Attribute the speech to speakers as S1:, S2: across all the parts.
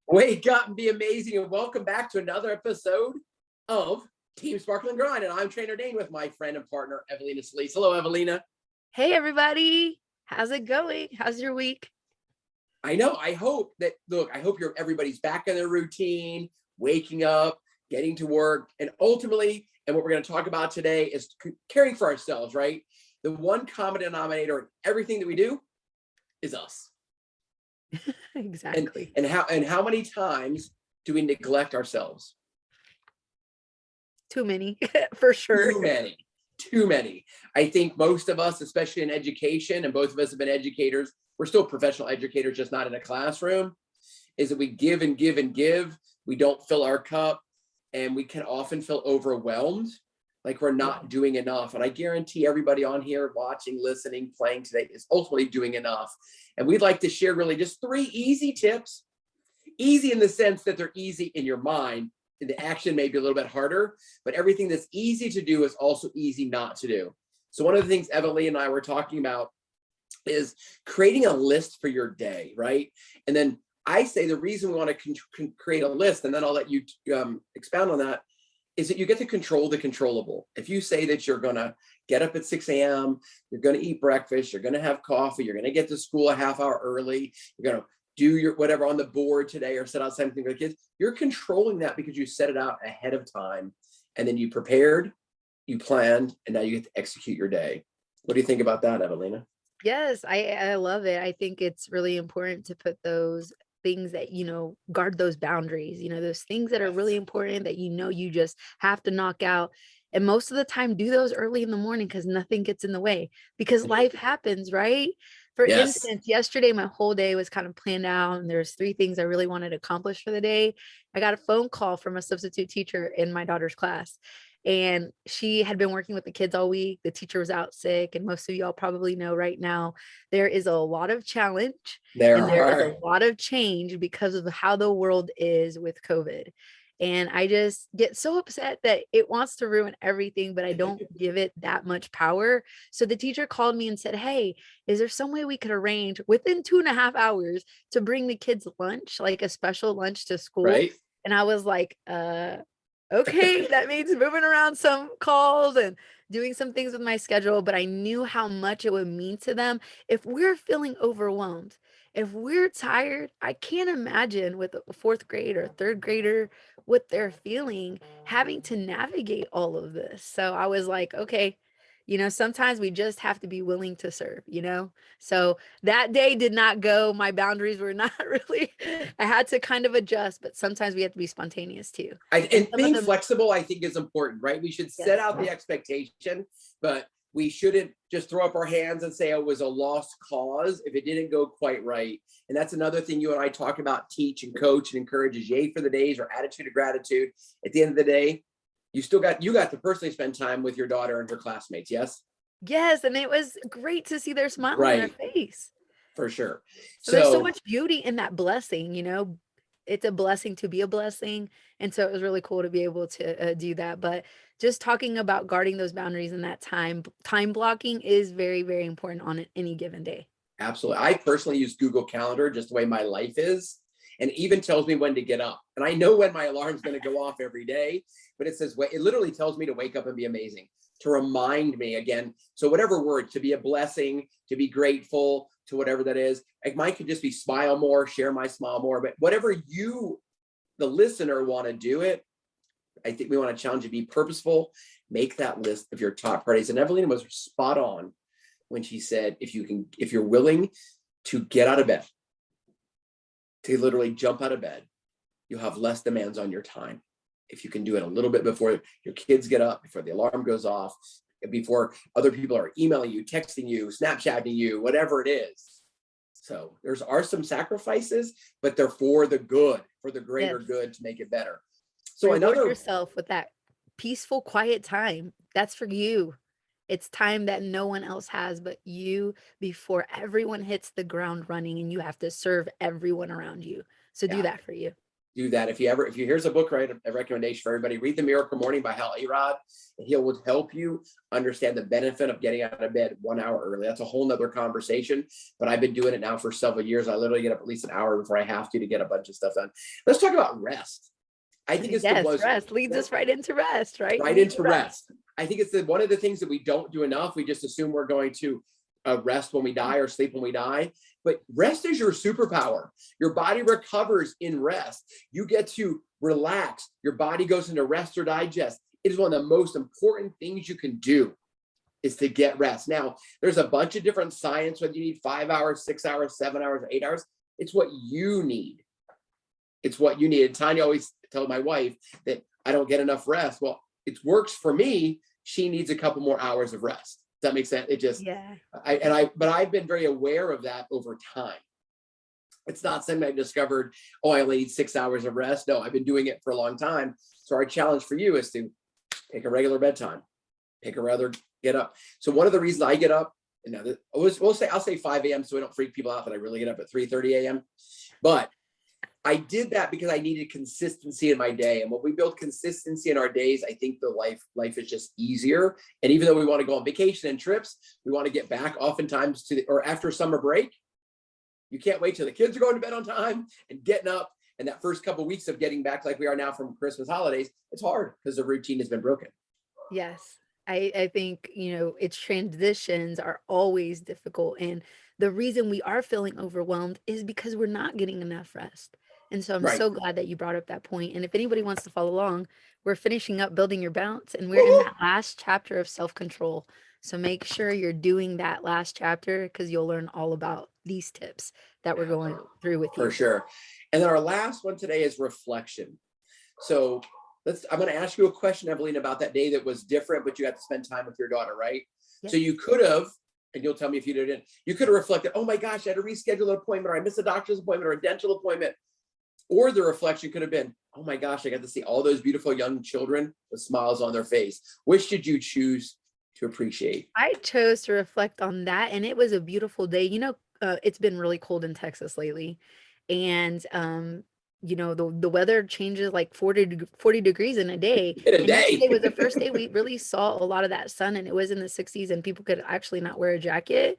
S1: Wake up and be amazing, and welcome back to another episode of Team Sparkle and Grind. And I'm Trainer Dane with my friend and partner, Evelina Solis. Hello, Evelina.
S2: Hey, everybody. How's it going? How's your week?
S1: I know. I hope everybody's back in their routine, waking up, getting to work, and ultimately, and what we're going to talk about today is caring for ourselves, right? The one common denominator in everything that we do is us.
S2: Exactly.
S1: And how many times do we neglect ourselves?
S2: Too many, for sure.
S1: Too many. I think most of us, especially in education, and both of us have been educators, we're still professional educators, just not in a classroom, is that we give and give and give. We don't fill our cup, and we can often feel overwhelmed, like we're not doing enough. And I guarantee everybody on here watching, listening, playing today is ultimately doing enough. And we'd like to share really just 3 easy tips, easy in the sense that they're easy in your mind. And the action may be a little bit harder, but everything that's easy to do is also easy not to do. So one of the things Evelyn and I were talking about is creating a list for your day, right? And then I say the reason we want to create a list, and then I'll let you expound on that, is that you get to control the controllable. If you say that you're going to get up at 6 a.m., you're going to eat breakfast, you're going to have coffee, you're going to get to school a half hour early, you're going to do your whatever on the board today or set out something for the kids, you're controlling that because you set it out ahead of time. And then you prepared, you planned, and now you get to execute your day. What do you think about that, Evelina?
S2: Yes, I love it. I think it's really important to put those things that, guard those boundaries, those things that are really important that you just have to knock out. And most of the time, do those early in the morning because nothing gets in the way, because life happens, right? For
S1: Yes.
S2: instance, yesterday, my whole day was kind of planned out, and there's 3 things I really wanted to accomplish for the day. I got a phone call from a substitute teacher in my daughter's class, and she had been working with the kids all week. The teacher was out sick, and most of y'all probably know right now there is a lot of challenge and there is a lot of change because of how the world is with COVID. And I just get so upset that it wants to ruin everything, but I don't give it that much power. So the teacher called me and said, "Hey, is there some way we could arrange within 2.5 hours to bring the kids lunch, like a special lunch to school?"
S1: Right.
S2: And I was like, okay, that means moving around some calls and doing some things with my schedule, but I knew how much it would mean to them if we're feeling overwhelmed. If we're tired, I can't imagine with a 4th grade or 3rd grader what they're feeling having to navigate all of this. So I was like, okay, sometimes we just have to be willing to serve. So that day did not go. My boundaries were not really, I had to kind of adjust, but sometimes we have to be spontaneous too.
S1: And being flexible, I think, is important, right? We should set out the expectation, but we shouldn't just throw up our hands and say it was a lost cause if it didn't go quite right. And that's another thing you and I talk about, teach and coach and encourage, is yay for the days or attitude of gratitude. At the end of the day, you got to personally spend time with your daughter and her classmates. Yes.
S2: Yes, and it was great to see their smile on their face.
S1: For sure.
S2: So there's so much beauty in that blessing. It's a blessing to be a blessing. And so it was really cool to be able to do that. But just talking about guarding those boundaries in that time blocking is very, very important on any given day.
S1: Absolutely. I personally use Google Calendar just the way my life is, and it even tells me when to get up. And I know when my alarm is going to go off every day, but it literally tells me to wake up and be amazing, to remind me again. So whatever word, to be a blessing, to be grateful, to whatever that is. Like mine could just be smile more, share my smile more, but whatever you, the listener, want to do it. I think we want to challenge you to be purposeful, make that list of your top priorities. And Evelina was spot on when she said, if you're willing to get out of bed, to literally jump out of bed, you'll have less demands on your time. If you can do it a little bit before your kids get up, before the alarm goes off, before other people are emailing you, texting you, Snapchatting you, whatever it is. So are some sacrifices, but they're for the good, for the greater good, to make it better. So
S2: reward yourself with that peaceful, quiet time. That's for you. It's time that no one else has but you, before everyone hits the ground running and you have to serve everyone around you. So do that for you.
S1: do that. If you here's a book, right, a recommendation for everybody, read The Miracle Morning by Hal Elrod, and he will help you understand the benefit of getting out of bed 1 hour early. That's a whole nother conversation, but I've been doing it now for several years. I literally get up at least an hour before I have to get a bunch of stuff done. Let's talk about rest. I think it's
S2: rest leads us right into rest, right?
S1: Right into rest. I think it's one of the things that we don't do enough. We just assume we're going to rest when we die or sleep when we die. But rest is your superpower. Your body recovers in rest. You get to relax. Your body goes into rest or digest. It is one of the most important things you can do is to get rest. Now, there's a bunch of different science, whether you need 5 hours, 6 hours, 7 hours, 8 hours. It's what you need. It's what you need. And Tanya always tells my wife that I don't get enough rest. Well, it works for me. She needs a couple more hours of rest. Does that make sense? It just, but I've been very aware of that over time. It's not something I discovered, oh, I only need 6 hours of rest. No, I've been doing it for a long time. So our challenge for you is to pick a regular bedtime, get up. So one of the reasons I get up, and now I'll say 5 a.m. so we don't freak people out that I really get up at 3:30 a.m. But I did that because I needed consistency in my day. And when we build consistency in our days, I think the life is just easier. And even though we want to go on vacation and trips, we want to get back oftentimes or after summer break. You can't wait till the kids are going to bed on time and getting up. And that first couple of weeks of getting back like we are now from Christmas holidays, it's hard because the routine has been broken.
S2: Yes. I think, its transitions are always difficult. And the reason we are feeling overwhelmed is because we're not getting enough rest. And so I'm so glad that you brought up that point. And if anybody wants to follow along, we're finishing up Building Your Balance, and we're in that last chapter of self-control. So make sure you're doing that last chapter because you'll learn all about these tips that we're going through with you.
S1: For sure. And then our last one today is reflection. So I'm going to ask you a question, Evelyn, about that day that was different, but you got to spend time with your daughter, right? Yes. So you could have, and you'll tell me if you didn't, you could have reflected, oh my gosh, I had to reschedule an appointment, or I missed a doctor's appointment or a dental appointment. Or the reflection could have been, oh my gosh, I got to see all those beautiful young children with smiles on their face. Which did you choose to appreciate?
S2: I chose to reflect on that, and it was a beautiful day. It's been really cold in Texas lately, and the weather changes like 40 degrees in a day.
S1: And
S2: yesterday was the first day we really saw a lot of that sun, and it was in the 60s, and people could actually not wear a jacket.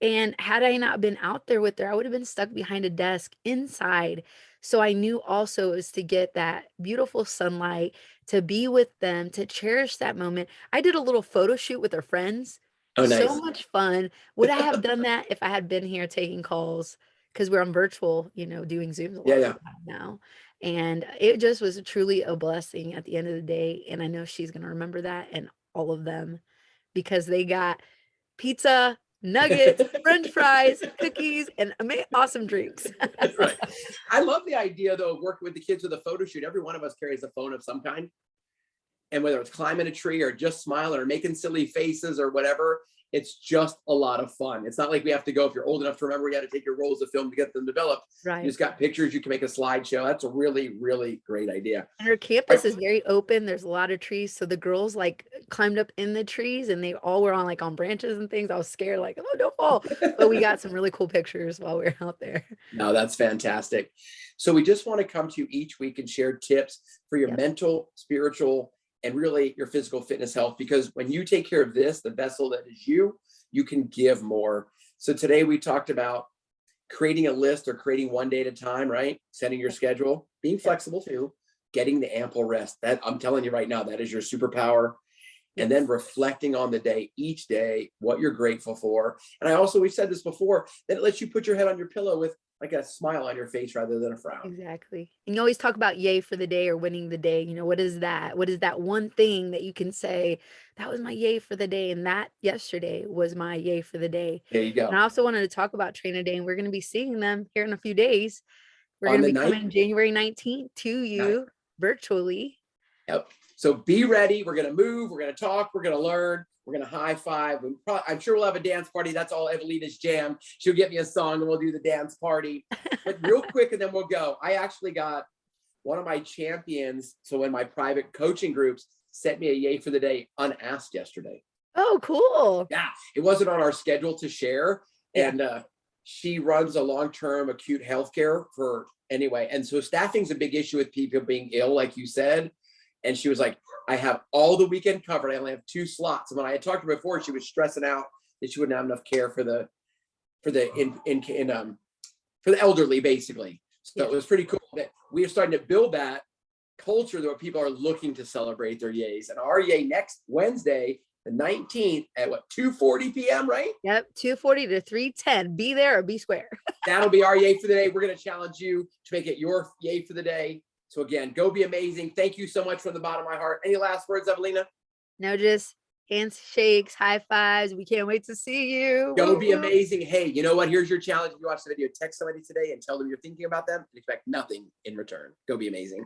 S2: And had I not been out there with her, I would have been stuck behind a desk inside. So I knew also is to get that beautiful sunlight, to be with them, to cherish that moment. I did a little photo shoot with her friends.
S1: Oh, nice.
S2: So much fun. Would I have done that if I had been here taking calls? Because we're on virtual, doing Zooms a lot of the time now. And it just was truly a blessing at the end of the day. And I know she's going to remember that, and all of them, because they got pizza, nuggets, French fries, cookies, and awesome drinks.
S1: Right. I love the idea, though, of working with the kids with a photo shoot. Every one of us carries a phone of some kind. And whether it's climbing a tree or just smiling or making silly faces or whatever, it's just a lot of fun. It's not like we have to go, if you're old enough to remember, you got to take your rolls of film to get them developed.
S2: Right.
S1: You just got pictures. You can make a slideshow. That's a really, really great idea.
S2: And her campus is very open. There's a lot of trees. So the girls climbed up in the trees, and they all were on branches and things. I was scared, oh, don't fall. But we got some really cool pictures while we were out there.
S1: No, that's fantastic. So we just want to come to you each week and share tips for your mental, spiritual, and really your physical fitness health, because when you take care of this, the vessel that is you can give more. So today we talked about creating a list or creating one day at a time, right? Setting your schedule, being flexible too, getting the ample rest. That I'm telling you right now, that is your superpower. And then reflecting on the day, each day, what you're grateful for. And we've said this before, that it lets you put your head on your pillow with a smile on your face rather than a frown.
S2: Exactly. And you always talk about yay for the day or winning the day. What is that? What is that one thing that you can say, that was my yay for the day? And that yesterday was my yay for the day.
S1: There you go.
S2: And I also wanted to talk about Trainer Day, and we're going to be seeing them here in a few days. We're going to be coming January 19th to you virtually.
S1: Yep. So be ready. We're going to move. We're going to talk. We're going to learn. We're going to high five. I'm sure we'll have a dance party. That's all Evelina's jam. She'll get me a song and we'll do the dance party. But real quick, and then we'll go. I actually got one of my champions. So in my private coaching groups, sent me a yay for the day unasked yesterday.
S2: Oh, cool.
S1: Yeah. It wasn't on our schedule to share. And she runs a long-term acute healthcare for anyway. And so staffing's a big issue with people being ill, like you said. And she was like, I have all the weekend covered. I only have 2 slots. And when I had talked to her before, she was stressing out that she wouldn't have enough care for the elderly, basically. So it was pretty cool that we are starting to build that culture where people are looking to celebrate their yays. And our yay next Wednesday, the 19th at what, 2:40 p.m., right?
S2: Yep, 2:40 to 3:10. Be there or be square.
S1: That'll be our yay for the day. We're going to challenge you to make it your yay for the day. So again, go be amazing. Thank you so much from the bottom of my heart. Any last words, Evelina?
S2: No, just handshakes, high fives. We can't wait to see you.
S1: Go
S2: Woo,
S1: be
S2: woo.
S1: amazing. Hey, you know what? Here's your challenge. If you watch the video, text somebody today and tell them you're thinking about them and expect nothing in return. Go be amazing.